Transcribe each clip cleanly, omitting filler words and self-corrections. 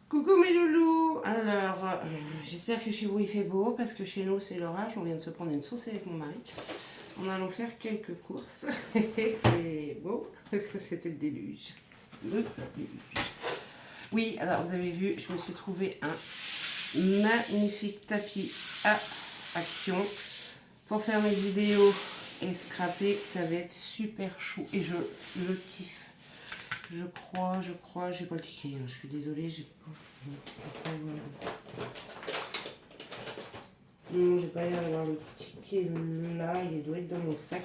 Coucou mes loulous. Alors, j'espère que chez vous il fait beau parce que chez nous c'est l'orage. On vient de se prendre une sauce avec mon mari. On allons faire quelques courses. C'est beau. C'était le déluge. Le déluge. Oui, alors vous avez vu, je me suis trouvé un magnifique tapis à action pour faire mes vidéos et scraper. Ça va être super chou et je le kiffe. Je crois, j'ai pas le ticket, hein. Je suis désolée, j'ai pas. Non, j'ai pas l'air d'avoir le ticket là, il doit être dans mon sac.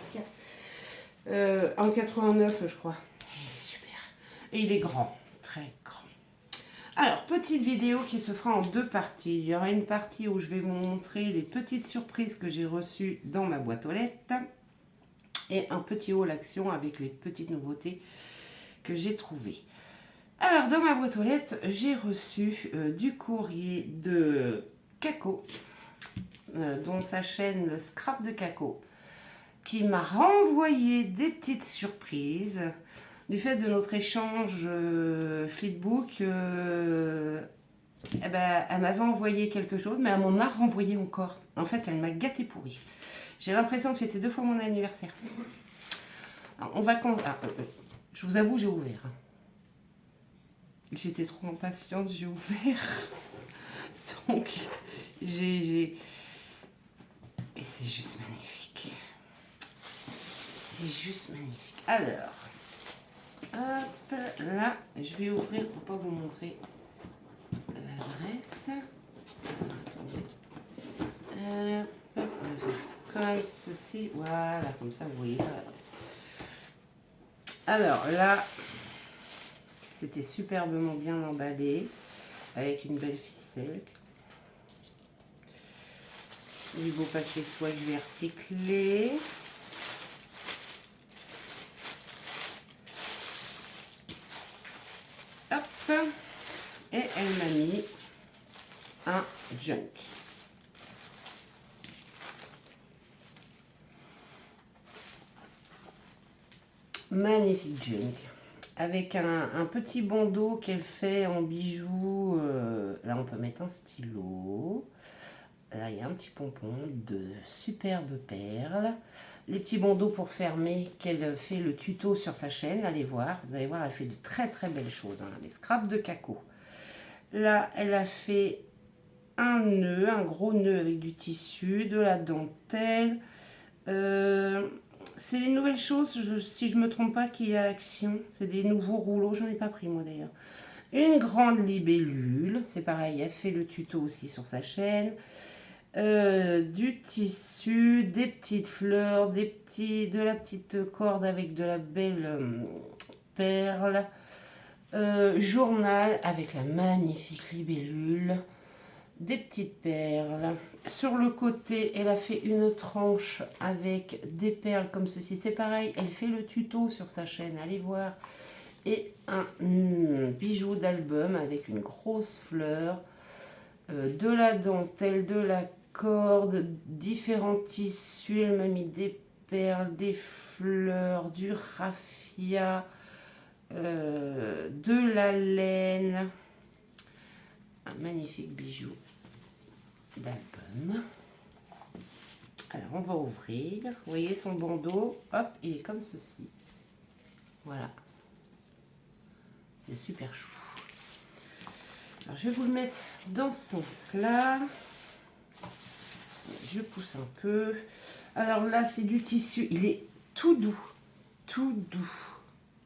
1,89 je crois. Il est super. Et il est grand, très grand. Alors, petite vidéo qui se fera en deux parties. Il y aura une partie où je vais vous montrer les petites surprises que j'ai reçues dans ma boîte aux lettres. Et un petit haul action avec les petites nouveautés que j'ai trouvées. Alors, dans ma boîte aux lettres, j'ai reçu du courrier de Kako, dont sa chaîne Le Scrap de Kako, qui m'a renvoyé des petites surprises. Du fait de notre échange Flipbook, elle m'avait envoyé quelque chose, mais elle m'en a renvoyé encore. En fait, elle m'a gâté pourri. J'ai l'impression que c'était 2 fois mon anniversaire. Alors, je vous avoue, j'ai ouvert. J'étais trop impatiente, j'ai ouvert. Donc, Et c'est juste magnifique. C'est juste magnifique. Alors, hop, là, je vais ouvrir pour pas vous montrer l'adresse. Attendez. On va faire comme ceci. Voilà, comme ça, vous voyez pas l'adresse. Alors, là, c'était superbement bien emballé, avec une belle ficelle. Du beau papier de soie que je vais recycler. Hop. Et elle m'a mis un junk. Magnifique junk. Avec un petit bandeau qu'elle fait en bijoux. Là, on peut mettre un stylo. Là, il y a un petit pompon de superbes perles. Les petits bandeaux pour fermer qu'elle fait le tuto sur sa chaîne. Allez voir. Vous allez voir, elle fait de très très belles choses. Hein. Les scraps de Kako. Là, elle a fait un nœud, un gros nœud avec du tissu, de la dentelle. C'est les nouvelles choses, si je ne me trompe pas, qu'il y a action. C'est des nouveaux rouleaux. J'en ai pas pris moi d'ailleurs. Une grande libellule. C'est pareil, elle fait le tuto aussi sur sa chaîne. Du tissu, des petites fleurs, de la petite corde avec de la belle perle, journal avec la magnifique libellule, des petites perles. Sur le côté, elle a fait une tranche avec des perles comme ceci. C'est pareil, elle fait le tuto sur sa chaîne, allez voir. Et un bijou d'album avec une grosse fleur, de la dentelle, de la corde, différents tissus. Elle m'a mis des perles, des fleurs, du raffia, de la laine. Un magnifique bijou d'album. Alors on va ouvrir. Vous voyez son bandeau, hop, il est comme ceci. Voilà. C'est super chou. Alors je vais vous le mettre dans ce sens-là. Je pousse un peu. Alors là, c'est du tissu. Il est tout doux. Tout doux.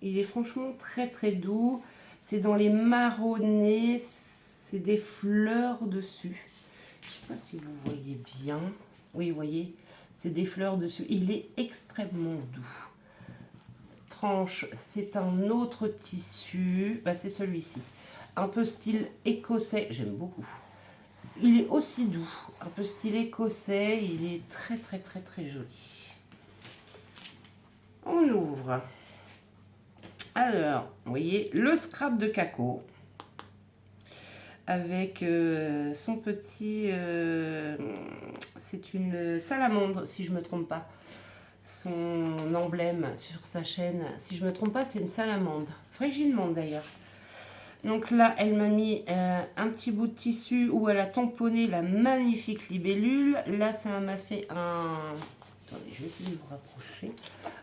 Il est franchement très très doux. C'est dans les marronnés. C'est des fleurs dessus. Je ne sais pas si vous voyez bien. Oui, vous voyez. C'est des fleurs dessus. Il est extrêmement doux. Tranche, c'est un autre tissu. Bah, c'est celui-ci. Un peu style écossais. J'aime beaucoup. Il est aussi doux, un peu style écossais, il est très très très très joli. On ouvre. Alors, vous voyez, le scrap de Kako avec son petit... c'est une salamandre, si je ne me trompe pas. Son emblème sur sa chaîne, si je ne me trompe pas, c'est une salamandre. Frigide d'ailleurs. Donc là, elle m'a mis un petit bout de tissu où elle a tamponné la magnifique libellule. Là, ça m'a fait un... Attendez, je vais essayer de vous rapprocher.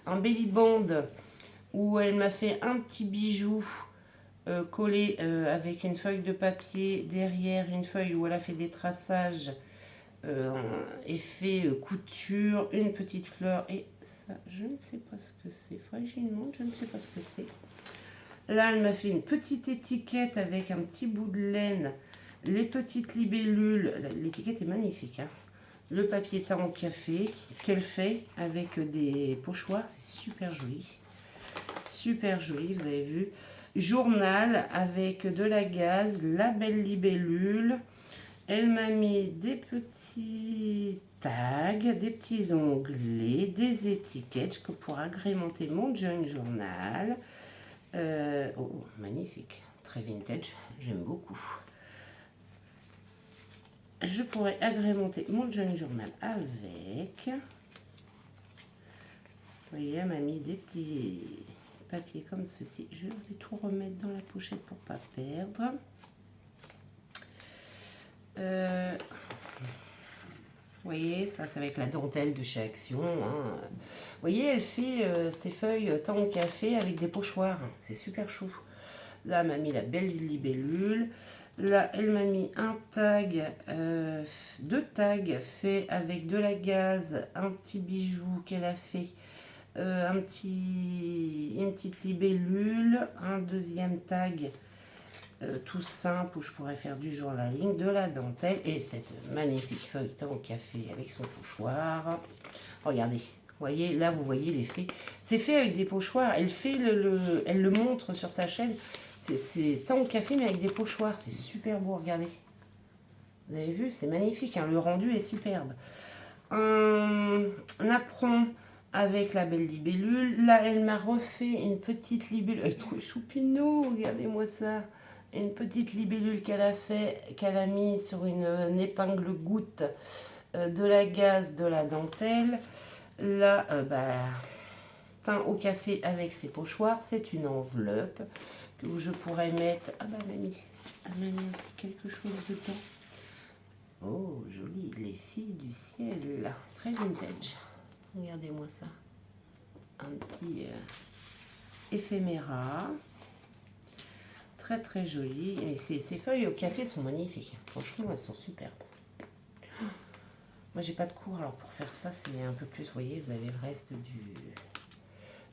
Un belly band où elle m'a fait un petit bijou collé avec une feuille de papier. Derrière, une feuille où elle a fait des traçages. Effet couture, une petite fleur. Et ça, je ne sais pas ce que c'est. Fragilement, je ne sais pas ce que c'est. Là, elle m'a fait une petite étiquette avec un petit bout de laine, les petites libellules. L'étiquette est magnifique. Hein. Le papier teint au café qu'elle fait avec des pochoirs. C'est super joli. Super joli, vous avez vu. Journal avec de la gaze, la belle libellule. Elle m'a mis des petits tags, des petits onglets, des étiquettes pour agrémenter mon junk journal. Oh, magnifique, très vintage, j'aime beaucoup. Je pourrais agrémenter mon junk journal avec. Vous voyez, elle m'a mis des petits papiers comme ceci. Je vais tout remettre dans la pochette pour ne pas perdre. Vous voyez, ça c'est avec la dentelle de chez Action. Hein. Vous voyez, elle fait ses feuilles teint au café avec des pochoirs. C'est super chou. Là, elle m'a mis la belle libellule. Là, elle m'a mis un tag, deux tags faits avec de la gaze, un petit bijou qu'elle a fait, une petite libellule, un deuxième tag. Tout simple où je pourrais faire du journaling, de la dentelle et cette magnifique feuille teint au café avec son pochoir. Regardez, voyez, là vous voyez l'effet. C'est fait avec des pochoirs. Elle fait elle le montre sur sa chaîne. C'est teint au café mais avec des pochoirs. C'est super beau, regardez. Vous avez vu, c'est magnifique. Hein, le rendu est superbe. Un apron avec la belle libellule. Là, elle m'a refait une petite libellule. Elle est trop choupinou, regardez-moi ça. Une petite libellule qu'elle a fait, qu'elle a mis sur une épingle goutte de la gaze, de la dentelle. Là, teint au café avec ses pochoirs. C'est une enveloppe que je pourrais mettre. Ah bah, elle m'a mis quelque chose dedans. Oh, joli, les filles du ciel. Très vintage. Regardez-moi ça. Un petit éphéméra. Très très joli. Et ces feuilles au café sont magnifiques. Franchement, elles sont superbes. Moi, j'ai pas de cours, alors pour faire ça, c'est un peu plus. Vous voyez, vous avez le reste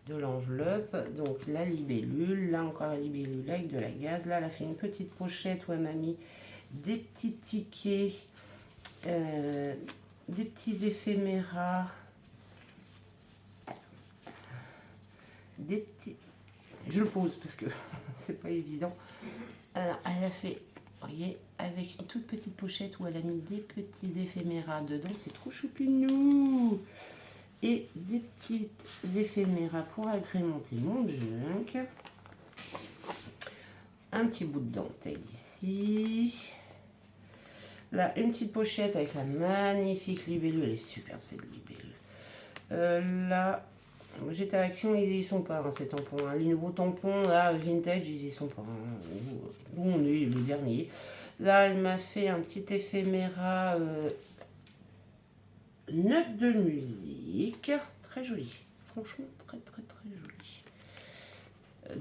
de l'enveloppe. Donc, la libellule. Là, encore la libellule avec de la gaze. Là, elle a fait une petite pochette où elle m'a mis des petits tickets, des petits éphéméras. Des petits... Je le pose parce que c'est pas évident. Alors, elle a fait, vous voyez, avec une toute petite pochette où elle a mis des petits éphéméras dedans. C'est trop choupinou. Et des petites éphéméras pour agrémenter mon junk. Un petit bout de dentelle ici. Là, une petite pochette avec la magnifique libellule. Elle est superbe, cette libellule. Là... J'étais à Action, ils y sont pas, hein, ces tampons. Hein. Les nouveaux tampons, là, vintage, ils y sont pas. Hein. Où on est, le dernier. Là, elle m'a fait un petit éphéméra note de musique. Très joli. Franchement, très, très, très joli.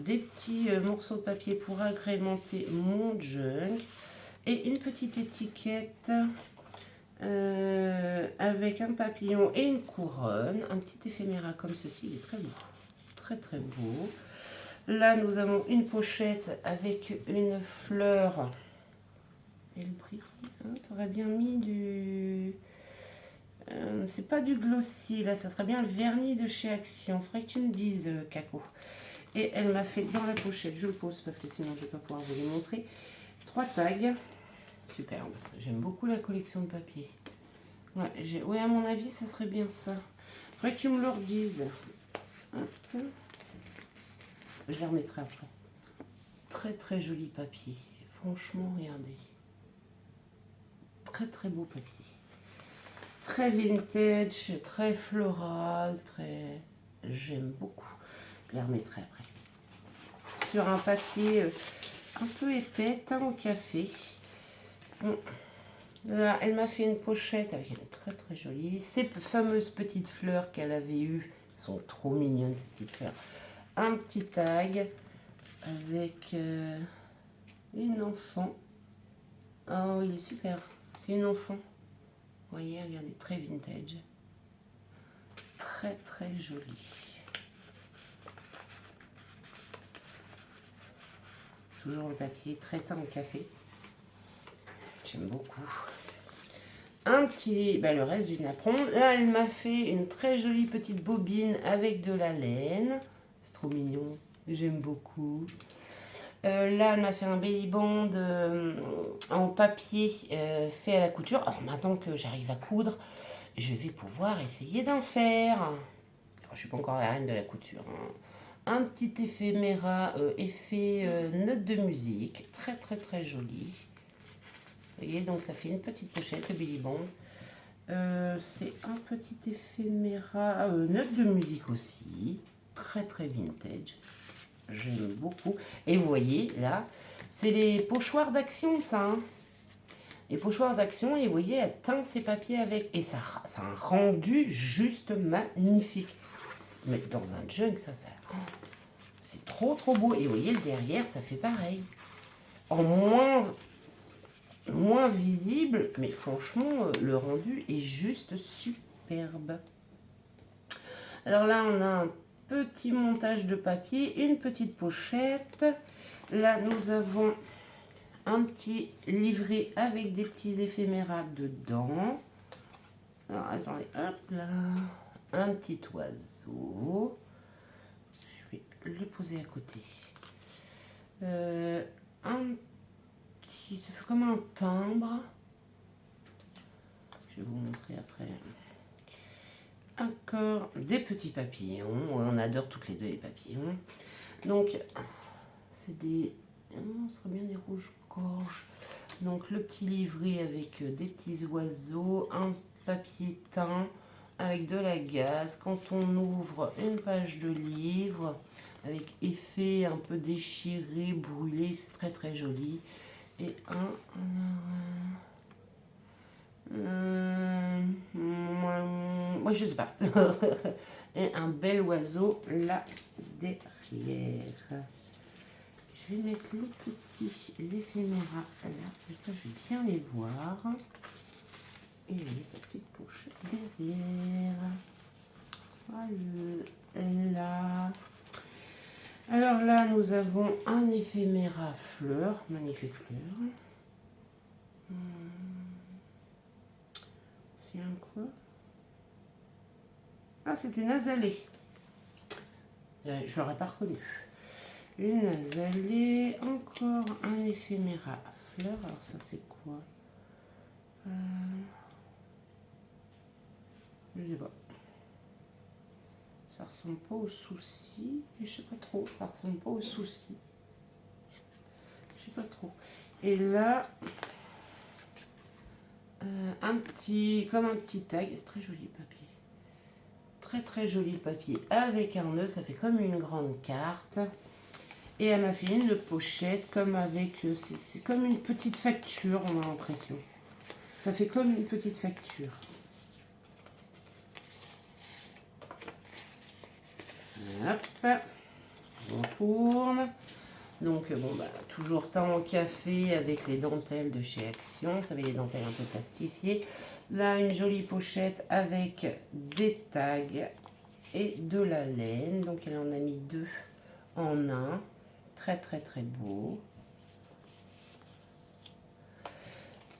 Des petits morceaux de papier pour agrémenter mon junk. Et une petite étiquette... avec un papillon et une couronne, un petit éphéméra comme ceci, il est très beau, très très beau. Là nous avons une pochette avec une fleur et le prix, hein, tu aurais bien mis du c'est pas du glossy là, ça serait bien le vernis de chez Action, faudrait que tu me dises Caco. Et elle m'a fait dans la pochette, je le pose parce que sinon je vais pas pouvoir vous les montrer, 3 tags. Superbe. J'aime beaucoup la collection de papier. Ouais, à mon avis, ça serait bien ça. Il faudrait que tu me le redises. Hop. Je les remettrai après. Très, très joli papier. Franchement, regardez. Très, très beau papier. Très vintage, très floral, très... J'aime beaucoup. Je les remettrai après. Sur un papier un peu épais, teint au café. Bon. Là, elle m'a fait une pochette avec une très très jolie. Ces fameuses petites fleurs qu'elle avait eues sont trop mignonnes, ces petites fleurs. Un petit tag avec une enfant. Oh, il est super. C'est une enfant. Vous voyez, regardez, très vintage. Très très joli. Toujours le papier très teint au café. J'aime beaucoup. Un petit, le reste du napperon. Là, elle m'a fait une très jolie petite bobine avec de la laine. C'est trop mignon. J'aime beaucoup. Là, elle m'a fait un belly band en papier fait à la couture. Alors maintenant que j'arrive à coudre, je vais pouvoir essayer d'en faire. Alors, je ne suis pas encore la reine de la couture. Hein. Un petit éphéméra, effet note de musique. Très très très joli. Vous voyez, donc ça fait une petite pochette, le belly band. C'est un petit éphéméra, note de musique aussi. Très très vintage. J'aime beaucoup. Et vous voyez, là, c'est les pochoirs d'action, ça. Hein. Les pochoirs d'action, et vous voyez, elle teint ses papiers avec. Et ça a un rendu juste magnifique. Mais dans un jug, ça c'est trop, trop beau. Et vous voyez, le derrière, ça fait pareil. En moins visible, mais franchement, le rendu est juste superbe. Alors là, on a un petit montage de papier, une petite pochette. Là, nous avons un petit livret avec des petits éphéméras dedans. Alors, attendez, hop là. Un petit oiseau. Je vais le poser à côté. Un petit, ça fait comme un timbre. Je vais vous montrer après. Encore des petits papillons. On adore toutes les deux les papillons. Donc, c'est des... ce serait bien des rouges-gorges. Donc, le petit livret avec des petits oiseaux, un papier teint avec de la gaze. Quand on ouvre une page de livre, avec effet un peu déchiré, brûlé, c'est très très joli. Et moi je sais pas. Et un bel oiseau là derrière. Je vais mettre les petits éphéméras là, comme ça je vais bien les voir. Et les petites pochettes derrière. Voilà. Alors là, nous avons un éphéméra fleur, magnifique fleur. C'est un quoi? Ah, c'est une azalée. Je l'aurais pas reconnu. Une azalée, encore un éphéméra fleur. Alors ça, c'est quoi? Je sais pas. Ça ressemble pas au souci. Je sais pas trop. Ça ressemble pas au souci. Je sais pas trop. Et là, comme un petit tag. C'est très joli le papier. Très très joli le papier. Avec un nœud, ça fait comme une grande carte. Et elle m'a fait une pochette comme avec... C'est comme une petite facture, on a l'impression. Ça fait comme une petite facture. Hop, on tourne. Donc, toujours teint au café avec les dentelles de chez Action. Vous savez, les dentelles un peu plastifiées. Là, une jolie pochette avec des tags et de la laine. Donc, elle en a mis 2 en 1. Très, très, très beau.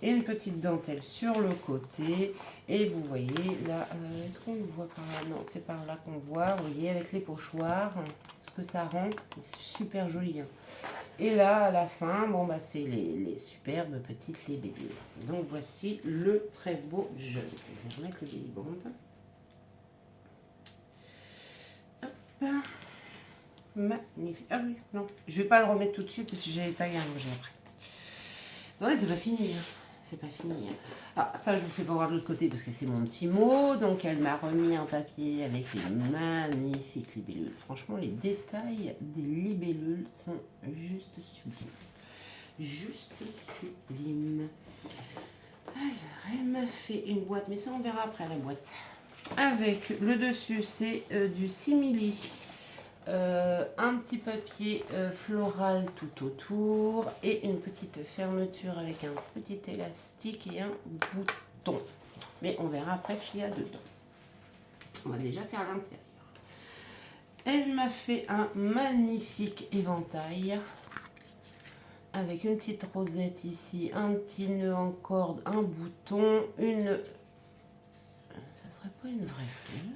Et une petite dentelle sur le côté. Et vous voyez là, est-ce qu'on le voit par là? Non, c'est par là qu'on voit. Vous voyez avec les pochoirs, ce que ça rend, c'est super joli. Hein. Et là, à la fin, c'est les superbes petites libellules. Donc voici le très beau jeu. Je vais remettre le belly band. Hop. Magnifique. Ah oui, non, je vais pas le remettre tout de suite parce que j'ai les tailles à manger après. Non, c'est pas fini. Hein. C'est pas fini. Ah, ça, je vous fais pas voir de l'autre côté parce que c'est mon petit mot. Donc, elle m'a remis un papier avec les magnifiques libellules. Franchement, les détails des libellules sont juste sublimes. juste sublime. Alors, elle m'a fait une boîte, mais ça on verra après la boîte. Avec le dessus, c'est du simili. Un petit papier floral tout autour et une petite fermeture avec un petit élastique et un bouton. Mais on verra après ce qu'il y a dedans. On va déjà faire l'intérieur. Elle m'a fait un magnifique éventail avec une petite rosette ici, un petit nœud en corde, un bouton, ça serait pas une vraie fleur?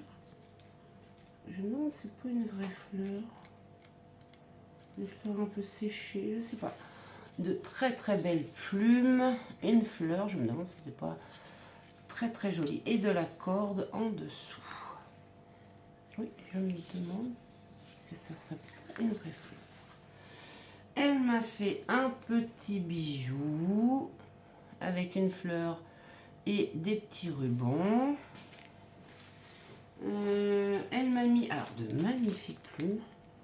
Je me demande, c'est pas une vraie fleur. Une fleur un peu séchée, je sais pas. De très très belles plumes, une fleur, je me demande si c'est pas très très joli. Et de la corde en dessous. Oui, je me demande si ça serait pas une vraie fleur. Elle m'a fait un petit bijou avec une fleur et des petits rubans. Elle m'a mis alors de magnifiques plumes.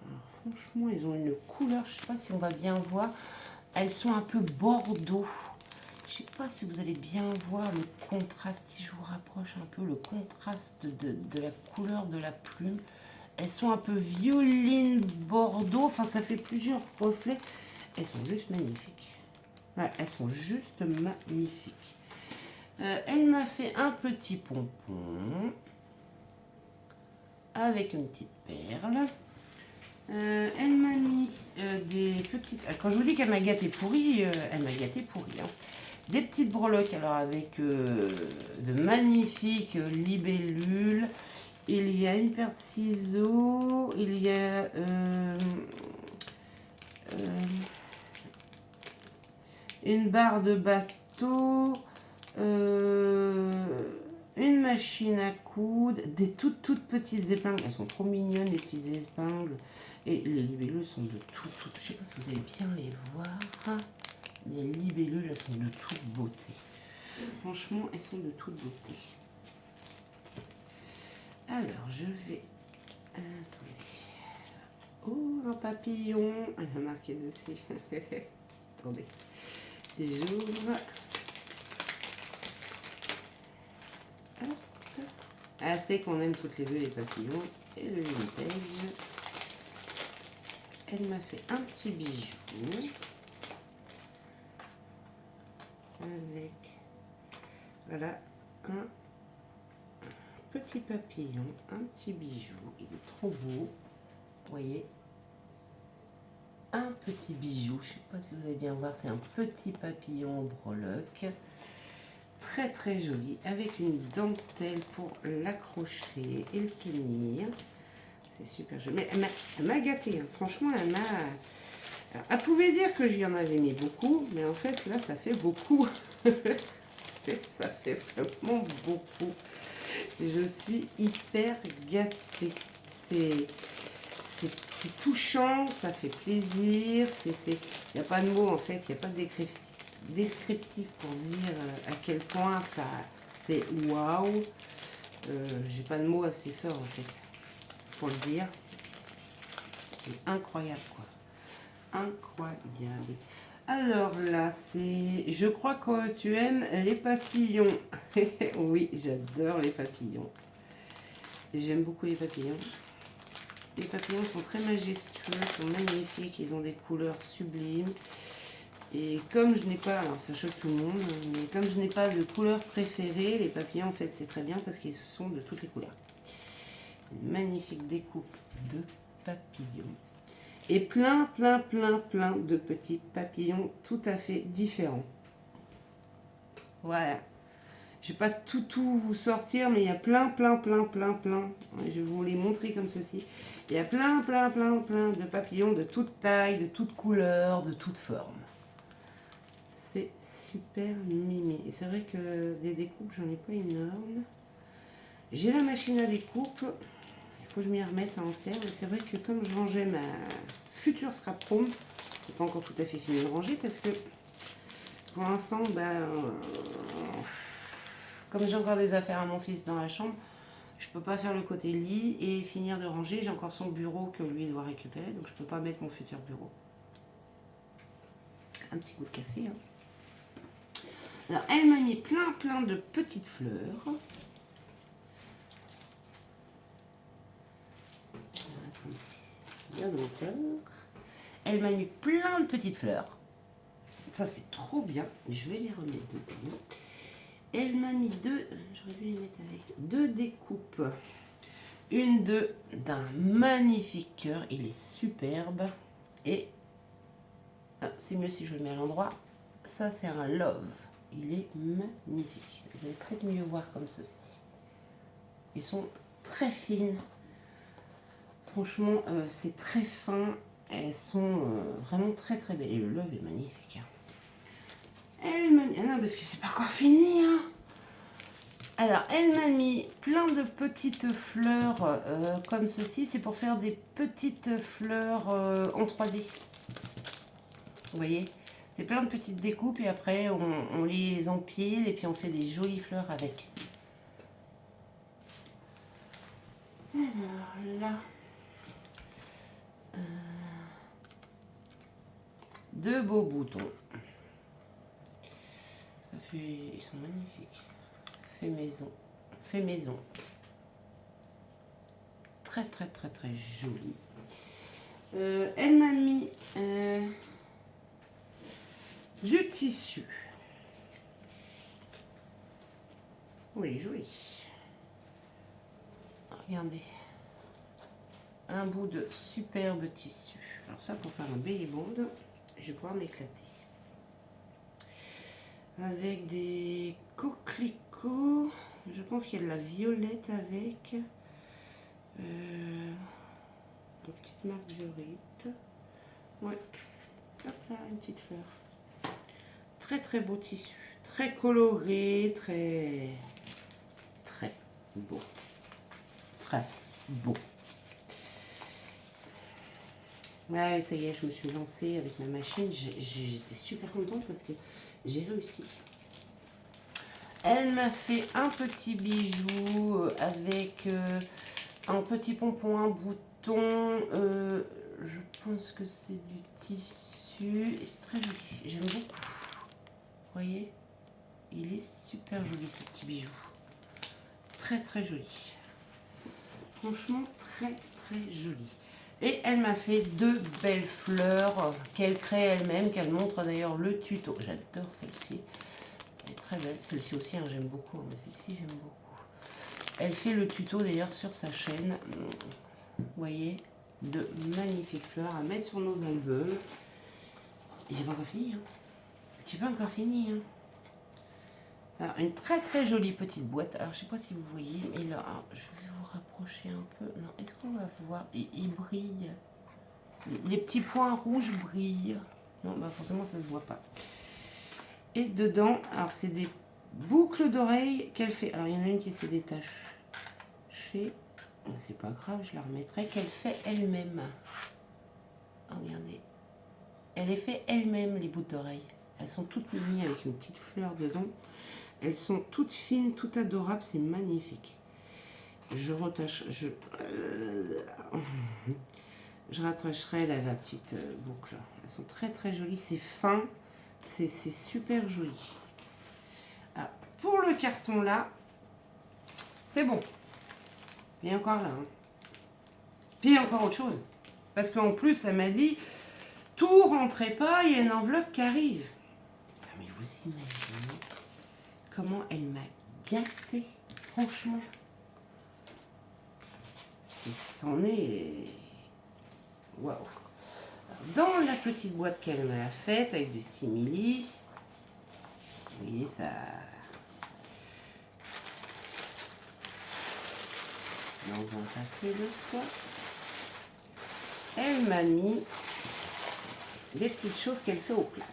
Alors, franchement, elles ont une couleur, je sais pas si on va bien voir. Elles sont un peu bordeaux. Je sais pas si vous allez bien voir le contraste. Si je vous rapproche un peu le contraste de la couleur de la plume. Elles sont un peu violine bordeaux. Enfin, ça fait plusieurs reflets. Elles sont juste magnifiques. Ouais, elles sont juste magnifiques. Elle m'a fait un petit pompon avec une petite perle. Elle m'a mis des petites... Quand je vous dis qu'elle m'a gâté pourri, elle m'a gâté pourri. Hein. Des petites breloques, alors avec de magnifiques libellules. Il y a une paire de ciseaux. Il y a... une barre de bateau, une machine à coudre, des toutes petites épingles. Elles sont trop mignonnes, les petites épingles. Et les libellules sont de toutes. Je sais pas si vous allez bien les voir. Les libellules, elles sont de toute beauté. Franchement, elles sont de toute beauté. Alors, je vais... Oh, un papillon. Elle a marqué dessus. Attendez. J'ouvre. Assez qu'on aime toutes les deux les papillons et le vintage. Elle m'a fait un petit bijou avec voilà un petit papillon, un petit bijou. Il est trop beau, vous voyez. Un petit bijou, je ne sais pas si vous allez bien voir, c'est un petit papillon en breloque. Très très joli, avec une dentelle pour l'accrocher et le tenir. C'est super joli. Mais elle m'a gâtée, hein. Franchement, elle m'a... Elle pouvait dire que j'y en avais mis beaucoup, mais en fait, là, ça fait beaucoup. Ça fait vraiment beaucoup. Je suis hyper gâtée. C'est touchant, ça fait plaisir. Il n'y a pas de mots, en fait, il n'y a pas de descriptif pour dire à quel point ça c'est waouh. J'ai pas de mots assez forts, en fait, pour le dire. C'est incroyable, quoi. Incroyable. Alors là, c'est... Je crois que tu aimes les papillons. Oui, j'adore les papillons. J'aime beaucoup les papillons. Les papillons sont très majestueux, sont magnifiques. Ils ont des couleurs sublimes. Et comme je n'ai pas... Alors ça choque tout le monde, mais comme je n'ai pas de couleur préférée, les papillons, en fait, c'est très bien parce qu'ils sont de toutes les couleurs. Une magnifique découpe de papillons. Et plein de petits papillons tout à fait différents. Voilà. Je ne vais pas tout vous sortir, mais il y a plein. Je vais vous les montrer comme ceci. Il y a plein de papillons de toute taille, de toute couleur, de toute forme. C'est super mimi. Et c'est vrai que des découpes, j'en ai pas énormes. J'ai la machine à découpe. Il faut que je m'y remette à entière. Mais c'est vrai que comme je rangeais ma future scrap foam, c'est pas encore tout à fait fini de ranger parce que pour l'instant, comme j'ai encore des affaires à mon fils dans la chambre, je peux pas faire le côté lit et finir de ranger. J'ai encore son bureau que lui doit récupérer, donc je peux pas mettre mon futur bureau. un petit coup de café. Hein. Alors, elle m'a mis plein de petites fleurs. Bien hauteur. Elle m'a mis plein de petites fleurs. Ça, c'est trop bien. Je vais les remettre dedans. Elle m'a mis j'aurais dû les mettre avec deux découpes. Une d'un magnifique cœur. Il est superbe. Et c'est mieux si je le mets à l'endroit. Ça, c'est un love. Il est magnifique. Vous allez peut-être mieux voir comme ceci. Ils sont très fines. Franchement, c'est très fin. Elles sont vraiment très belles. Et le love est magnifique. Hein. Elle m'a mis... Ah non, parce que c'est pas encore fini. Hein. Alors, elle m'a mis plein de petites fleurs comme ceci. C'est pour faire des petites fleurs en 3D. Vous voyez? C'est plein de petites découpes et après on les empile et puis on fait des jolies fleurs avec. Alors là, deux beaux boutons. Ça fait, ils sont magnifiques. Fait maison. Très joli. Elle m'a mis du tissu. Oui, joli. Regardez. Un bout de superbe tissu. Alors ça, pour faire un belly band, je vais pouvoir m'éclater. Avec des coquelicots. Je pense qu'il y a de la violette avec. Une petite marguerite. Ouais. Hop là, une petite fleur. Très beau tissu. Très coloré, très beau. Très beau. Ouais, ça y est, je me suis lancée avec ma machine. J'étais super contente parce que j'ai réussi. Elle m'a fait un petit bijou avec un petit pompon, un bouton. Je pense que c'est du tissu. C'est très joli. J'aime beaucoup. Vous voyez? Il est super joli ce petit bijou. Très joli. Franchement, très joli. Et elle m'a fait deux belles fleurs qu'elle crée elle-même, qu'elle montre d'ailleurs le tuto. J'adore celle-ci. Elle est très belle. Celle-ci aussi, hein, j'aime beaucoup. Mais celle-ci, j'aime beaucoup. Elle fait le tuto d'ailleurs sur sa chaîne. Vous voyez, de magnifiques fleurs à mettre sur nos albums. Et j'ai pas encore fini. Hein. J'ai pas encore fini. Hein. Alors, une très jolie petite boîte. Alors, je sais pas si vous voyez, mais là, je vais vous rapprocher un peu. Non, est-ce qu'on va voir? Il brille. Les petits points rouges brillent. Non, bah forcément, ça se voit pas. Et dedans, alors, c'est des boucles d'oreilles qu'elle fait. Alors, il y en a une qui s'est détachée. C'est pas grave, je la remettrai. Qu'elle fait elle-même. Regardez. Elle les fait elle-même, les boucles d'oreilles. Elles sont toutes minies avec une petite fleur dedans. Elles sont toutes fines, toutes adorables, c'est magnifique. Je rattache, je rattacherai la petite boucle. Elles sont très jolies, c'est fin, c'est super joli. Alors, pour le carton là, c'est bon. Et encore là. Hein. Puis encore autre chose. Parce qu'en plus, elle m'a dit, tout rentrait pas, il y a une enveloppe qui arrive. Mais vous imaginez comment elle m'a gâtée, franchement. C'en est... Waouh. Dans la petite boîte qu'elle m'a faite, avec du simili, vous voyez, ça... Dans un papier de soie. Elle m'a mis des petites choses qu'elle fait au plâtre.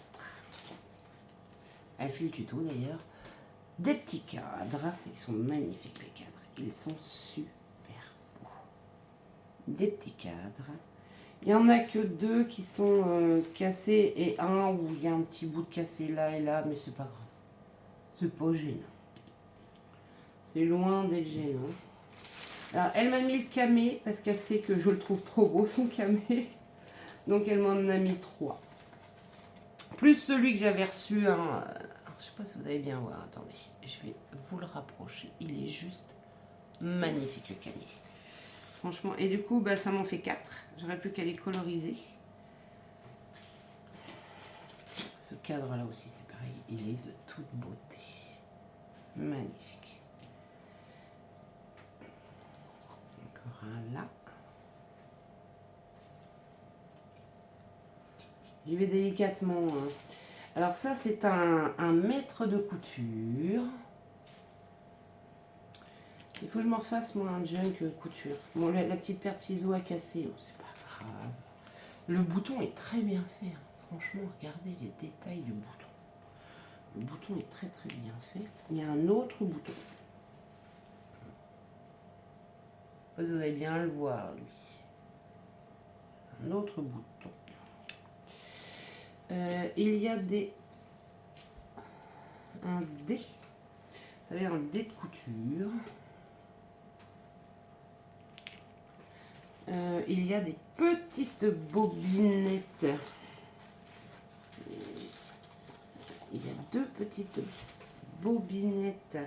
Elle fait le tuto d'ailleurs. Des petits cadres. Ils sont magnifiques les cadres. Ils sont super beaux. Des petits cadres. Il n'y en a que deux qui sont cassés et un où il y a un petit bout de cassé là et là. Mais c'est pas grave. C'est pas gênant. C'est loin d'être gênant. Alors elle m'a mis le camé parce qu'elle sait que je le trouve trop beau son camé. Donc elle m'en a mis 3. Plus celui que j'avais reçu. Hein. Je sais pas si vous allez bien voir. Attendez, je vais vous le rapprocher. Il est juste magnifique, le camier. Franchement, et du coup, bah, ça m'en fait 4. J'aurais plus qu'à les coloriser. Ce cadre-là aussi, c'est pareil. Il est de toute beauté. Magnifique. Encore un là. J'y vais délicatement. Hein. Alors ça, c'est un mètre de couture. Il faut que je me refasse, moi, un junk couture. Bon, la petite paire de ciseaux a cassé. Oh, c'est pas grave. Le bouton est très bien fait. Hein. Franchement, regardez les détails du bouton. Le bouton est très très bien fait. Il y a un autre bouton. Vous allez bien le voir, lui. Un autre bouton. Il y a un dé. Vous savez, un dé de couture. Il y a des petites bobinettes. Il y a 2 petites bobinettes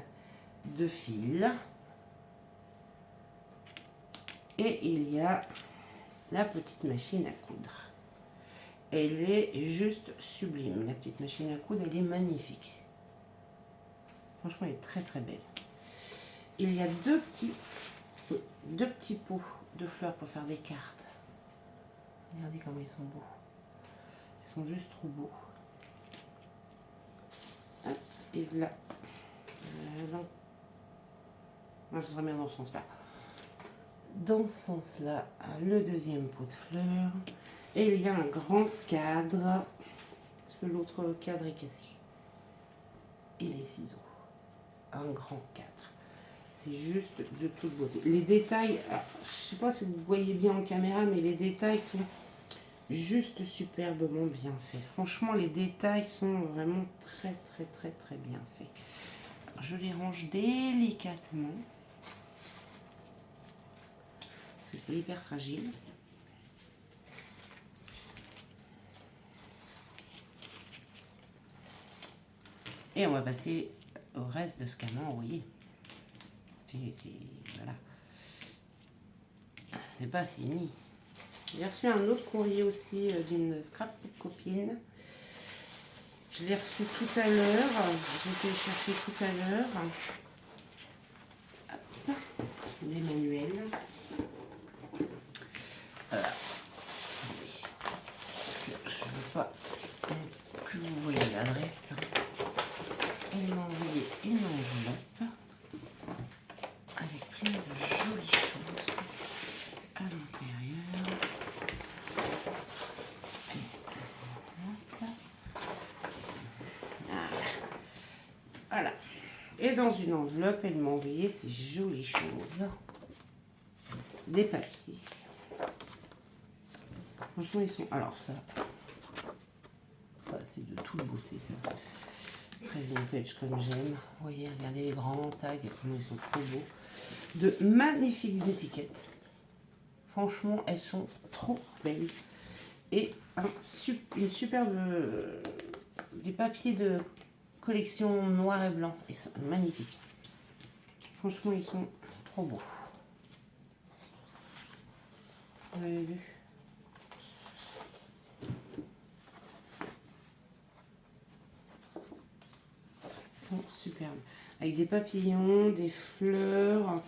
de fil. Et il y a la petite machine à coudre. Elle est juste sublime. La petite machine à coudre, elle est magnifique. Franchement, elle est très très belle. Il y a deux petits pots de fleurs pour faire des cartes. Regardez comment ils sont beaux. Ils sont juste trop beaux. Hop, et là. Non, ce serait bien dans ce sens-là. Dans ce sens-là, le deuxième pot de fleurs. Et il y a un grand cadre. Parce que l'autre cadre est cassé. Et les ciseaux. Un grand cadre. C'est juste de toute beauté. Les détails, alors, je ne sais pas si vous voyez bien en caméra, mais les détails sont juste superbement bien faits. Franchement, les détails sont vraiment très, très, très, très bien faits. Alors, je les range délicatement. C'est hyper fragile. Et on va passer au reste de ce qu'on a envoyé. Voilà. C'est pas fini. J'ai reçu un autre courrier aussi d'une scrapbook copine. Je l'ai reçu tout à l'heure. J'ai été le chercher tout à l'heure. Des manuels. Voilà. Je ne veux pas que vous voyez l'adresse. Elle m'a envoyé une enveloppe avec plein de jolies choses à l'intérieur. Voilà. Et dans une enveloppe, elle m'a envoyé ces jolies choses. Des papiers. Franchement, ils sont... Alors ça, c'est de toute beauté, ça. Très vintage comme j'aime. Vous voyez, regardez les grands tags, comment ils sont trop beaux. De magnifiques étiquettes. Franchement, elles sont trop belles. Et une superbe... des papiers de collection noir et blanc. Ils sont magnifiques. Franchement, ils sont trop beaux. Vous avez vu ? Superbe. Avec des papillons, des fleurs.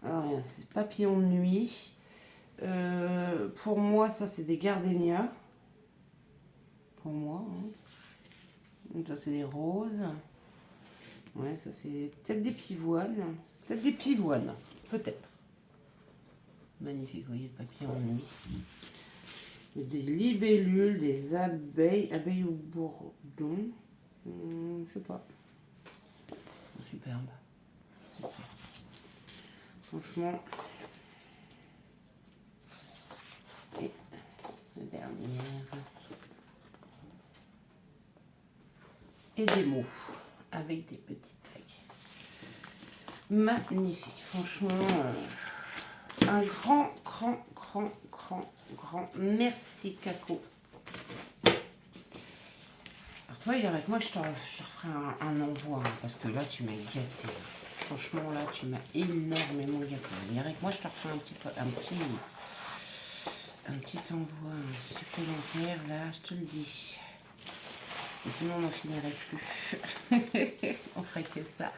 Alors, c'est papillons de nuit. Pour moi, ça, c'est des gardénias. Pour moi. Hein. Donc, ça, c'est des roses. Ouais, ça, c'est peut-être des pivoines. Peut-être des pivoines. Peut-être. Magnifique, vous voyez, le papillon de nuit. Des libellules, des abeilles. Abeilles au bourdon. Je sais pas. Superbe. Super. Franchement. Et la dernière. Et des mots avec des petits tags. Magnifique. Franchement, un grand merci Kako. toi, il y avec moi, je te referai un envoi, hein, parce que là, tu m'as gâté. Franchement, là, tu m'as énormément gâté. Il y avec moi, je te referai un petit envoi supplémentaire, là, je te le dis. Et sinon, on n'en finirait plus. On ferait que ça.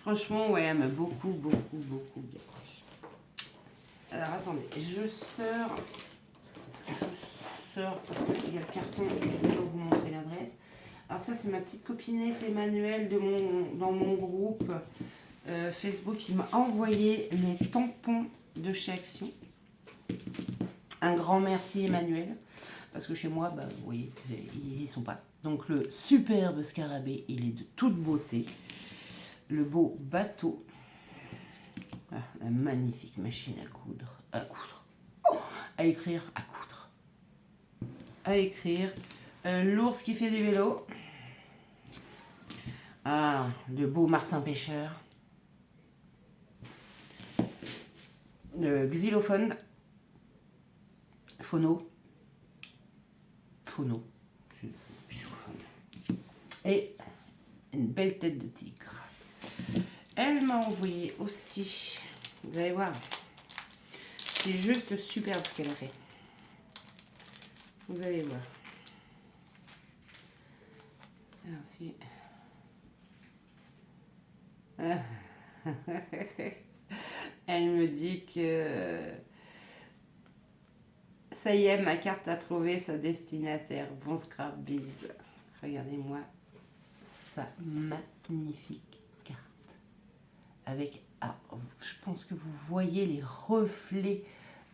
Franchement, ouais, elle m'a beaucoup gâté. Alors, attendez, je sors parce qu'il y a le carton, je vais vous montrer l'adresse. Alors ça, c'est ma petite copinette Emmanuelle dans mon groupe Facebook qui m'a envoyé mes tampons de chez Action. Un grand merci Emmanuel, parce que chez moi, bah, vous voyez, ils n'y sont pas. Donc le superbe scarabée, il est de toute beauté. Le beau bateau. Ah, la magnifique machine à coudre. À écrire, à coudre. À écrire. L'ours qui fait du vélo. Ah, le beau Martin Pêcheur. Le xylophone. Phono. Xylophone. Et une belle tête de tigre. Elle m'a envoyé aussi, vous allez voir, c'est juste superbe ce qu'elle a fait. Vous allez voir. Merci. Elle me dit que ça y est, ma carte a trouvé sa destinataire. Bon Scrabbies. Regardez-moi sa magnifique carte. Avec, je pense que vous voyez les reflets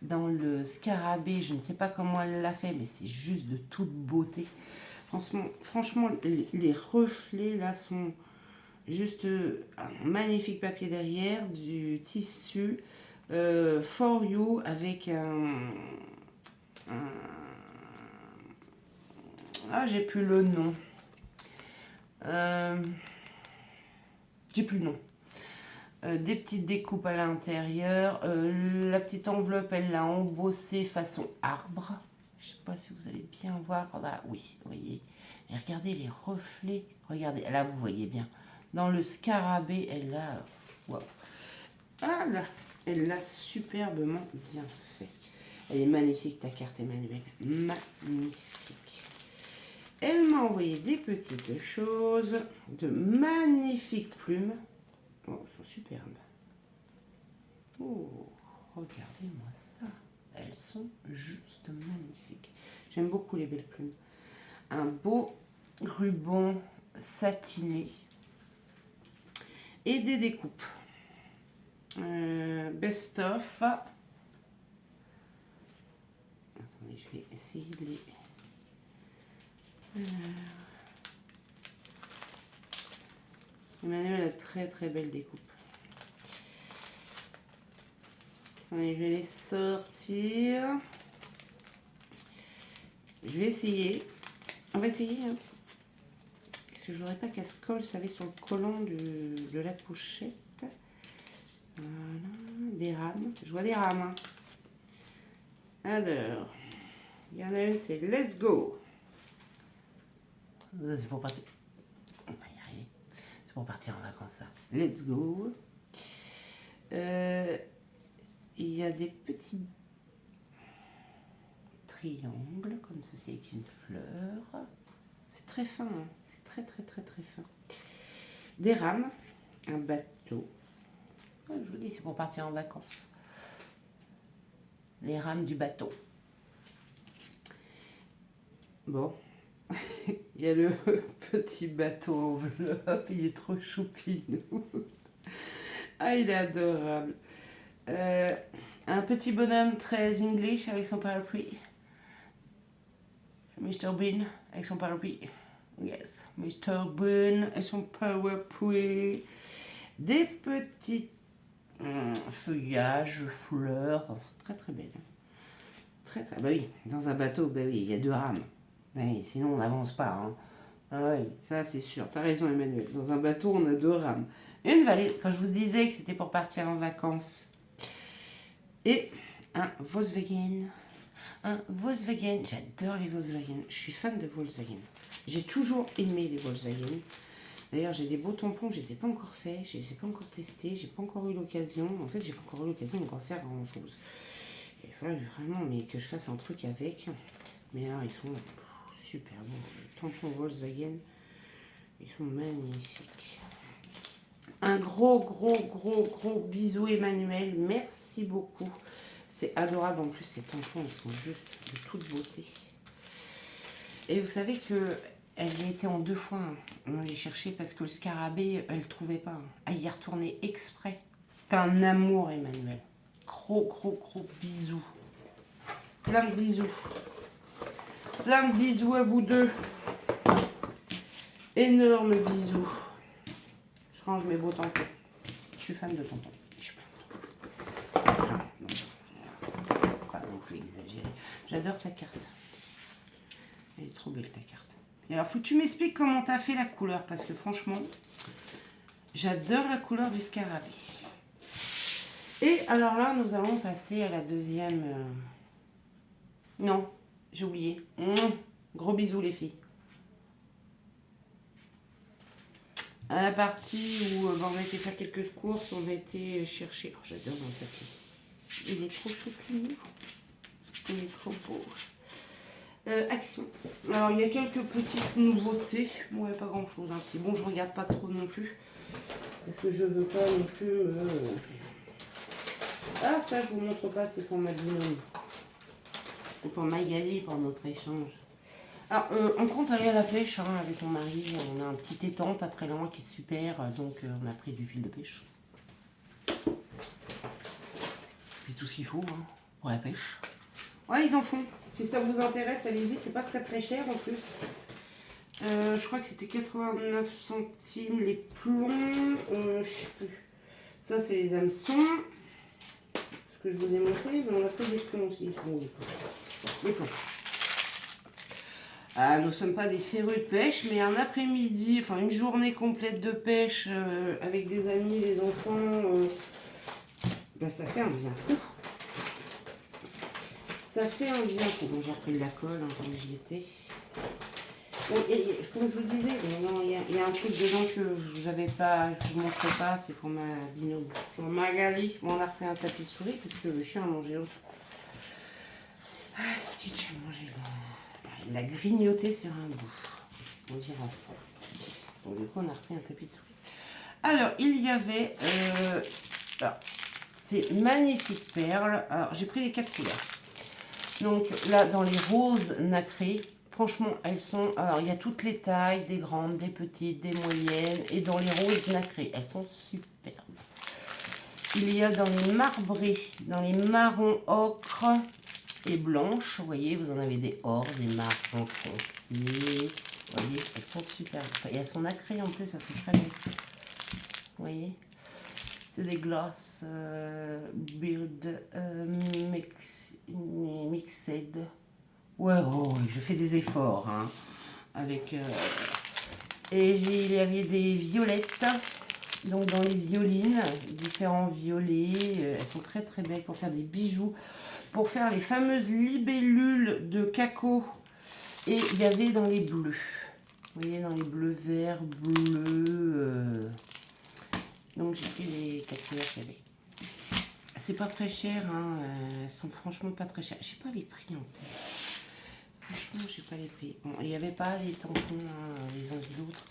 dans le scarabée. Je ne sais pas comment elle l'a fait, mais c'est juste de toute beauté. Franchement, les reflets là sont juste un magnifique papier derrière, du tissu For You avec j'ai plus le nom. J'ai plus le nom. Des petites découpes à l'intérieur. La petite enveloppe, elle l'a embossée façon arbre. Je sais pas si vous allez bien voir. Là, oui, vous voyez. Et regardez les reflets. Regardez, là, vous voyez bien. Dans le scarabée, elle l'a... Wow. Ah là, elle l'a superbement bien fait. Elle est magnifique, ta carte, Emmanuel. Magnifique. Elle m'a envoyé des petites choses, de magnifiques plumes. Oh, elles sont superbes. Oh, regardez-moi ça. Elles sont juste magnifiques. J'aime beaucoup les belles plumes. Un beau ruban satiné. Et des découpes. Best of. Attendez, je vais essayer de les... Emmanuel a très belle découpe. Allez, je vais les sortir. Je vais essayer. On va essayer. Hein. Parce que je voudrais pas qu'elle se colle, ça va sur le collant de la pochette. Voilà. Des rames. Je vois des rames. Hein. Alors, il y en a une, c'est Let's Go. C'est pour partir. On va y arriver. C'est pour partir en vacances, ça. Let's go. Il y a des petits triangles, comme ceci, avec une fleur. C'est très fin, hein. C'est très fin. Des rames, un bateau. Je vous dis, c'est pour partir en vacances. Les rames du bateau. Bon. Il y a le petit bateau enveloppe, il est trop choupinou. Ah, il est adorable. Un petit bonhomme très English avec son parapluie. Mr. Bean avec son parapluie. Yes, Mr. Bean et son parapluie. Des petits feuillages, fleurs. C'est très belle. Bah oui, dans un bateau, bah oui, il y a 2 rames. Oui, sinon on n'avance pas. Hein. Ah oui, ça c'est sûr. T'as raison Emmanuel. Dans un bateau, on a 2 rames. Une valise, quand je vous disais que c'était pour partir en vacances. Et un Volkswagen. Un Volkswagen, j'adore les Volkswagen. Je suis fan de Volkswagen. J'ai toujours aimé les Volkswagen. D'ailleurs, j'ai des beaux tampons, je ne les ai pas encore faits, je ne les ai pas encore testés, j'ai pas encore eu l'occasion. En fait, j'ai pas encore eu l'occasion de faire grand chose. Il faudrait vraiment mais que je fasse un truc avec. Mais là, ils sont super bons. Les tampons Volkswagen, ils sont magnifiques. Un gros bisou Emmanuel. Merci beaucoup. C'est adorable. En plus, ces tampons, ils sont juste de toute beauté. Et vous savez que elle y était en 2 fois. Hein. On les cherchait parce que le scarabée, elle ne trouvait pas. Hein. Elle y est retournée exprès. T'as un amour, Emmanuel. Gros bisous. Plein de bisous. Plein de bisous à vous deux. Énorme bisous. Je range mes beaux tampons. Je suis fan de tampons. Pas non plus exagéré. J'adore ta carte. Elle est trop belle ta carte. Et alors, faut que tu m'expliques comment tu as fait la couleur. Parce que franchement, j'adore la couleur du scarabée. Et alors là, nous allons passer à la deuxième... Non, j'ai oublié. Gros bisous les filles. À la partie où on a été faire quelques courses, on a été chercher... Oh, j'adore mon tapis. Il est trop choupinou. Il est trop beau. Action. Alors, il y a quelques petites nouveautés. Bon, il n'y a pas grand-chose. Hein. Bon, je regarde pas trop non plus. Parce que je veux pas non plus... Ah, ça, je vous montre pas. C'est pour ma binôme. Et pour Magali, pour notre échange. Alors, on compte aller à la pêche hein, avec mon mari. On a un petit étang pas très loin qui est super. Donc, on a pris du fil de pêche. Puis tout ce qu'il faut hein, pour la pêche. Ouais, ils en font. Si ça vous intéresse, allez-y. C'est pas très cher en plus. Je crois que c'était 89 centimes les plombs. Je sais plus. Ça, c'est les hameçons. Ce que je vous ai montré. Mais on a pris des plombs aussi. Bon, les plombs. Ah, nous ne sommes pas des férus de pêche, mais un après-midi, enfin une journée complète de pêche avec des amis, des enfants, ben, ça fait un bien fou. Ça fait un bien fou. Bon, j'ai repris de la colle hein, quand j'y étais. Bon, comme je vous disais, il y a un truc dedans que vous avez pas, je vous montre pas, c'est pour ma binôme, pour Magali. Bon, on a repris un tapis de souris parce que le chien a mangé l'autre. Ah, Stitch a mangé l'autre. Il a grignoté sur un bout. On dira ça. Donc du coup, on a repris un tapis de souris. Alors, il y avait... ces magnifiques perles. Alors, j'ai pris les 4 couleurs. Donc là, dans les roses nacrées, franchement, elles sont... Alors, il y a toutes les tailles, des grandes, des petites, des moyennes. Et dans les roses nacrées, elles sont superbes. Il y a dans les marbrés, dans les marrons ocre... et blanches, vous voyez, vous en avez des or, des marrons foncés, vous voyez, elles sont super, enfin, et elles sont nacrées en plus, elles sont très belles, vous voyez, c'est des glosses build mixed, ouais, oh, je fais des efforts, hein, avec, et il y avait des violettes, donc dans les violines, différents violets, elles sont très belles pour faire des bijoux, pour faire les fameuses libellules de Caco. Et il y avait dans les bleus. Vous voyez, dans les bleus verts, bleus. Donc j'ai pris les 4 couleurs qu'il y avait. C'est pas très cher, hein. Elles sont franchement pas très chères. J'ai pas les prix en tête. Franchement, j'ai pas les prix. Bon, il n'y avait pas les tampons, hein, les uns et d'autres.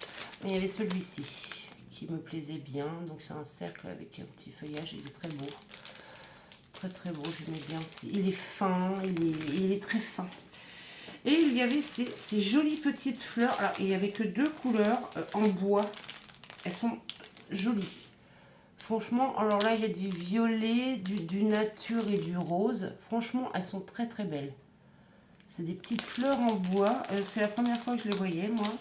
Mais il y avait celui-ci qui me plaisait bien. Donc c'est un cercle avec un petit feuillage. Il est très beau. Très beau, j'aimais bien aussi. Il est fin, il est très fin. Et il y avait ces jolies petites fleurs. Alors, il n'y avait que 2 couleurs en bois. Elles sont jolies. Franchement, alors là, il y a du violet, du nature et du rose. Franchement, elles sont très belles. C'est des petites fleurs en bois. C'est la première fois que je les voyais, moi.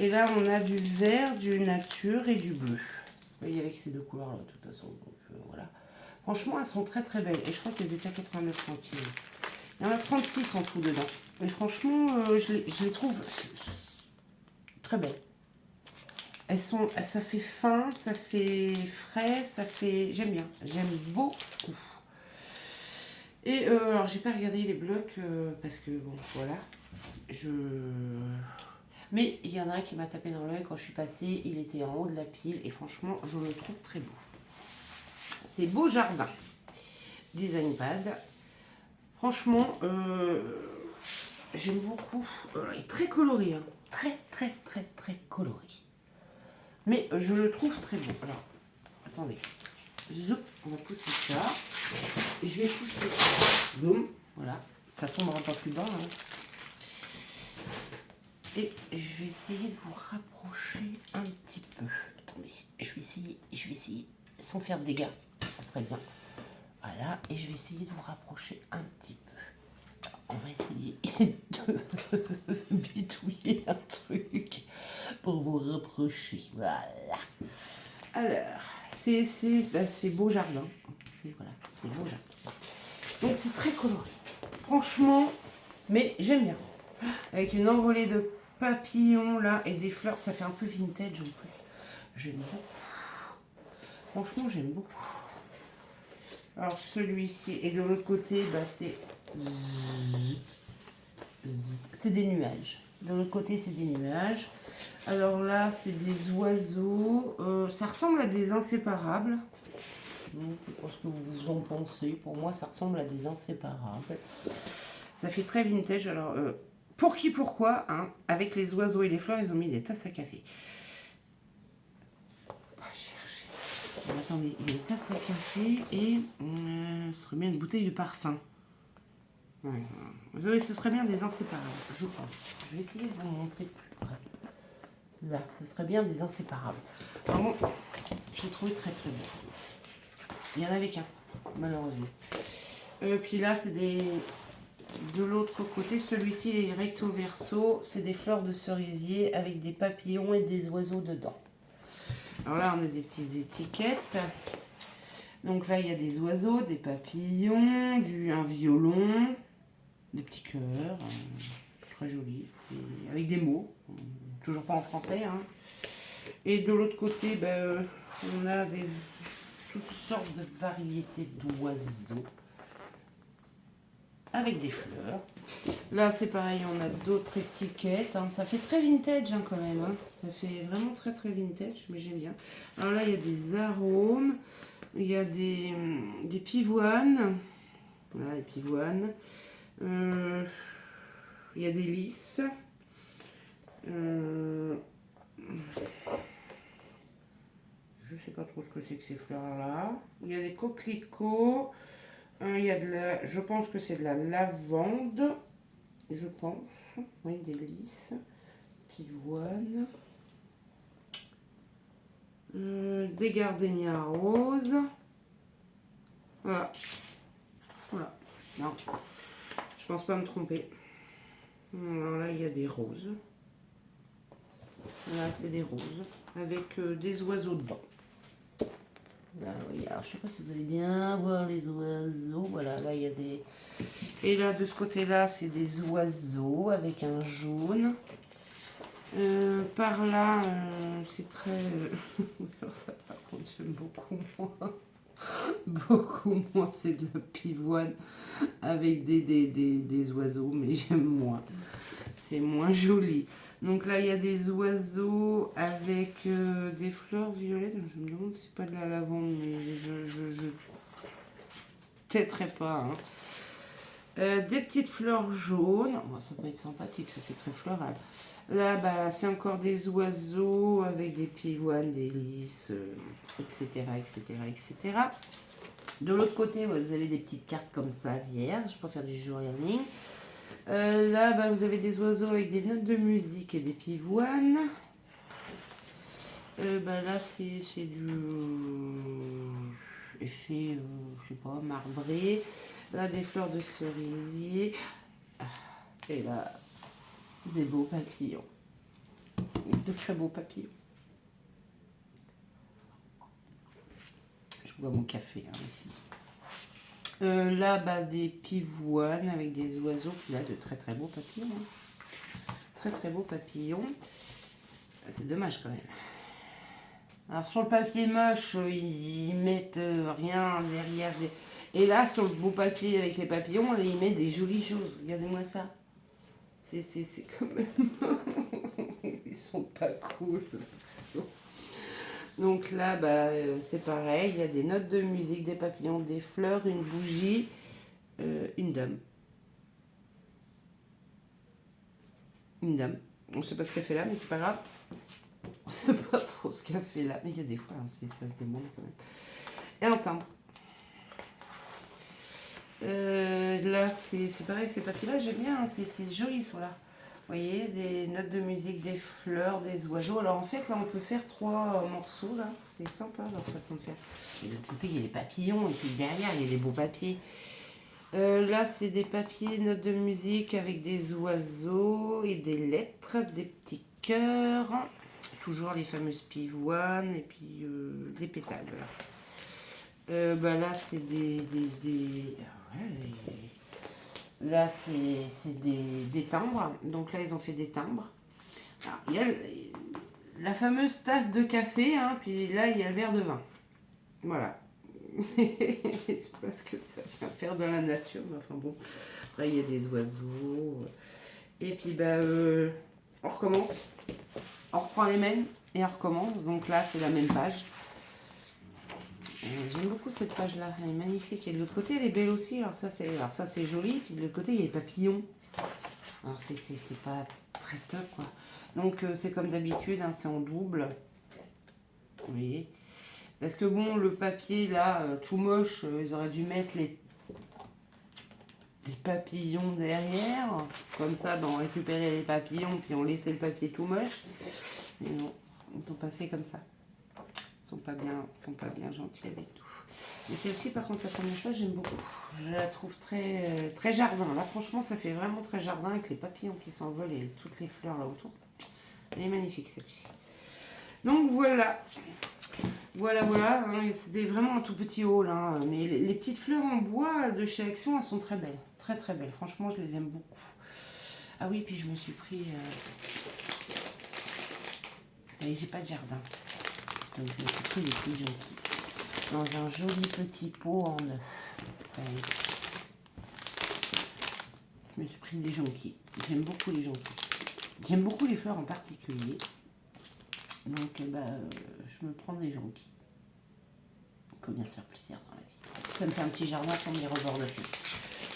Et là, on a du vert, du nature et du bleu. Vous voyez, avec ces 2 couleurs-là, de toute façon. Donc, voilà. Franchement, elles sont très belles. Et je crois qu'elles étaient à 89 centimes. Il y en a 36 en tout dedans. Et franchement, je les trouve très belles. Ça fait fin, ça fait frais, ça fait... J'aime bien. J'aime beaucoup. Et alors, j'ai pas regardé les blocs parce que, bon, voilà. Mais il y en a un qui m'a tapé dans l'œil quand je suis passée. Il était en haut de la pile et franchement, je le trouve très beau. C'est Beau Jardin. Design Pad. Franchement, j'aime beaucoup. Il est très coloré. Hein. Très, très, très, très coloré. Mais je le trouve très beau. Alors, attendez. Zoup, on va pousser ça. Je vais pousser. Boum. Voilà. Ça tombera pas plus bas. Hein. Et je vais essayer de vous rapprocher un petit peu. Attendez, je vais essayer sans faire de dégâts. Ça serait bien. Voilà, et je vais essayer de vous rapprocher un petit peu. On va essayer de bitouiller un truc pour vous rapprocher. Voilà. Alors, c'est Beau Jardin. Voilà, c'est Beau Jardin. Donc c'est très coloré. Franchement, mais j'aime bien. Avec une envolée de papillons là et des fleurs, ça fait un peu vintage en plus. J'aime beaucoup. Franchement, j'aime beaucoup. Alors celui-ci, et de l'autre côté, bah, c'est des nuages. De l'autre côté, c'est des nuages. Alors là, c'est des oiseaux. Ça ressemble à des inséparables. Donc, je sais pas ce que vous en pensez. Pour moi, ça ressemble à des inséparables. Ça fait très vintage. Alors, pour qui, pourquoi, hein, avec les oiseaux et les fleurs, ils ont mis des tasses à café. On va chercher. Alors, attendez, il y a des tasses à café et ce serait bien une bouteille de parfum. Ouais, ce serait bien des inséparables, je pense. Je vais essayer de vous montrer de plus près. Là, ce serait bien des inséparables. Alors bon, je l'ai trouvé très très bien. Il n'y en avait qu'un, malheureusement. Puis là, c'est des... De l'autre côté, celui-ci, les recto verso, c'est des fleurs de cerisier avec des papillons et des oiseaux dedans. Alors là, on a des petites étiquettes. Donc là, il y a des oiseaux, des papillons, un violon, des petits cœurs, très jolis, avec des mots, toujours pas en français. Hein. Et de l'autre côté, ben, on a toutes sortes de variétés d'oiseaux. Avec des fleurs. Là, c'est pareil, on a d'autres étiquettes. Hein. Ça fait très vintage hein, quand même. Hein. Ça fait vraiment très très vintage, mais j'aime bien. Alors là, il y a des arômes. Il y a des pivoines. Voilà, les pivoines. Il y a des lys. Je sais pas trop ce que c'est que ces fleurs-là. Il y a des coquelicots. Il y a je pense que c'est de la lavande. Je pense. Oui, des lys. Pivoine. Des gardénias roses. Voilà. Voilà. Non. Je pense pas me tromper. Alors là, il y a des roses. Là, c'est des roses. Avec des oiseaux dedans. Là, oui, alors, je sais pas si vous allez bien voir les oiseaux. Voilà, là, il y a des... Et là, de ce côté-là, c'est des oiseaux avec un jaune. Par là, c'est très... ça, par contre, j'aime beaucoup moins. Beaucoup moins, c'est de la pivoine avec des oiseaux, mais j'aime moins. C'est moins joli. Donc là, il y a des oiseaux avec des fleurs violettes. Je me demande si c'est pas de la lavande, mais je têterai pas. Hein. Des petites fleurs jaunes. Bon, ça peut être sympathique, ça c'est très floral. Là, bah, c'est encore des oiseaux avec des pivoines, des lys, etc., etc., etc. De l'autre côté, vous avez des petites cartes comme ça, vierges, pour faire du journaling. Là, bah, vous avez des oiseaux avec des notes de musique et des pivoines. Bah, là, c'est du effet, je sais pas, marbré. Là, des fleurs de cerisier. Et là, des beaux papillons. De très beaux papillons. Je bois mon café hein, ici. Là, bah, des pivoines avec des oiseaux. Puis là, de très très beaux papillons. Hein. Très très beaux papillons. C'est dommage quand même. Alors sur le papier moche, ils mettent rien derrière. Et là, sur le beau papier avec les papillons, là, il met des jolies choses. Regardez-moi ça. C'est quand même... Ils sont pas cool. Donc là, bah, c'est pareil. Il y a des notes de musique, des papillons, des fleurs, une bougie, une dame. Une dame. On ne sait pas ce qu'elle fait là, mais c'est pas grave. On ne sait pas trop ce qu'elle fait là. Mais il y a des fois, hein, ça se demande quand même. Et un timbre. Là, c'est pareil, ces papiers-là, j'aime bien. Hein, c'est joli, ceux-là. Vous voyez, des notes de musique, des fleurs, des oiseaux. Alors en fait, là, on peut faire 3 morceaux, là. C'est sympa, leur façon de faire. Et de l'autre côté, il y a les papillons. Et puis derrière, il y a des beaux papiers. Là, c'est des papiers, notes de musique avec des oiseaux et des lettres, des petits cœurs. Toujours les fameuses pivoines et puis des pétales. Voilà. Bah là, c'est là, c'est des timbres. Donc là, ils ont fait des timbres. Alors, il y a la fameuse tasse de café, hein, puis là, il y a le verre de vin. Voilà. Je sais pas ce que ça vient faire dans la nature, mais enfin bon. Après, il y a des oiseaux. Et puis, bah, on recommence. On reprend les mêmes et on recommence. Donc là, c'est la même page. J'aime beaucoup cette page-là. Elle est magnifique. Et de l'autre côté, elle est belle aussi. Alors ça, c'est joli. Puis de l'autre côté, il y a les papillons. Alors, c'est pas très top, quoi. Donc, c'est comme d'habitude, hein, c'est en double. Vous voyez. Parce que bon, le papier là, tout moche, ils auraient dû mettre des papillons derrière. Comme ça, ben, on récupérait les papillons, puis on laissait le papier tout moche. Mais non, ils n'ont pas fait comme ça. Ils sont pas bien gentils avec nous. Et celle-ci, par contre, la première fois, j'aime beaucoup. Je la trouve très, très jardin. Là, franchement, ça fait vraiment très jardin avec les papillons qui s'envolent et toutes les fleurs là autour. Elle est magnifique, celle-ci. Donc, voilà. Voilà, hein, c'était vraiment un tout petit haul. Hein, mais les petites fleurs en bois de chez Action, elles sont très belles. Très, très belles. Franchement, je les aime beaucoup. Ah oui, puis je me suis pris... Et j'ai pas de jardin. Donc, je me suis pris des petits jonquilles. Dans un joli petit pot en neuf. Je me suis pris des jonquilles. J'aime beaucoup les jonquilles. J'aime beaucoup les fleurs en particulier. Donc, je me prends des jonquilles. Il faut bien se faire plaisir dans la vie. Ça me fait un petit jardin sur mes rebords de fenêtre.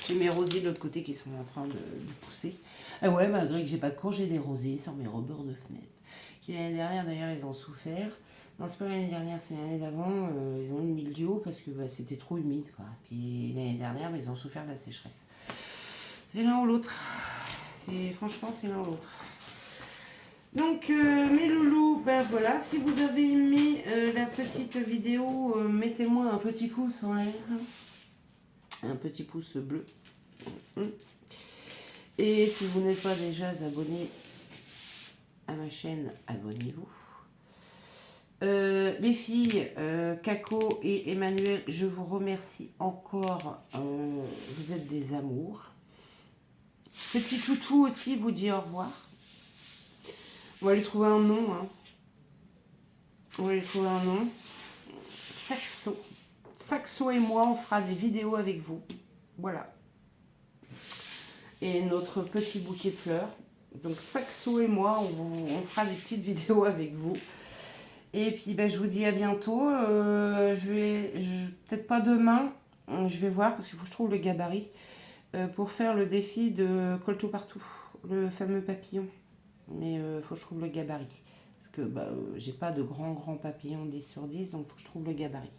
J'ai mes rosiers de l'autre côté qui sont en train de pousser. Ah ouais, malgré que j'ai pas de cours, j'ai des rosiers sur mes rebords de fenêtre. L'année dernière, d'ailleurs, ils ont souffert. Non, c'est pas l'année dernière, c'est l'année d'avant. Ils ont eu le mildiou parce que c'était trop humide, quoi. Puis l'année dernière, ils ont souffert de la sécheresse. C'est l'un ou l'autre. Franchement, c'est l'un ou l'autre. Donc, mes loulous, ben voilà. Si vous avez aimé la petite vidéo, mettez-moi un petit pouce en l'air. Un petit pouce bleu. Et si vous n'êtes pas déjà abonné à ma chaîne, abonnez-vous. Les filles, Kako et Emmanuel, je vous remercie encore. Vous êtes des amours. Petit toutou aussi vous dit au revoir. On va lui trouver un nom. Hein. On va lui trouver un nom. Saxo. Saxo et moi, on fera des vidéos avec vous. Voilà. Et notre petit bouquet de fleurs. Donc Saxo et moi, on fera des petites vidéos avec vous. Et puis je vous dis à bientôt. Peut-être pas demain. Je vais voir parce qu'il faut que je trouve le gabarit. Pour faire le défi de colle tout partout. Le fameux papillon. Mais il faut que je trouve le gabarit. Parce que j'ai pas de grands papillons 10 sur 10. Donc il faut que je trouve le gabarit.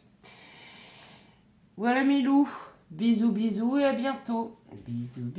Voilà mes loups. Bisous et à bientôt. Bisous.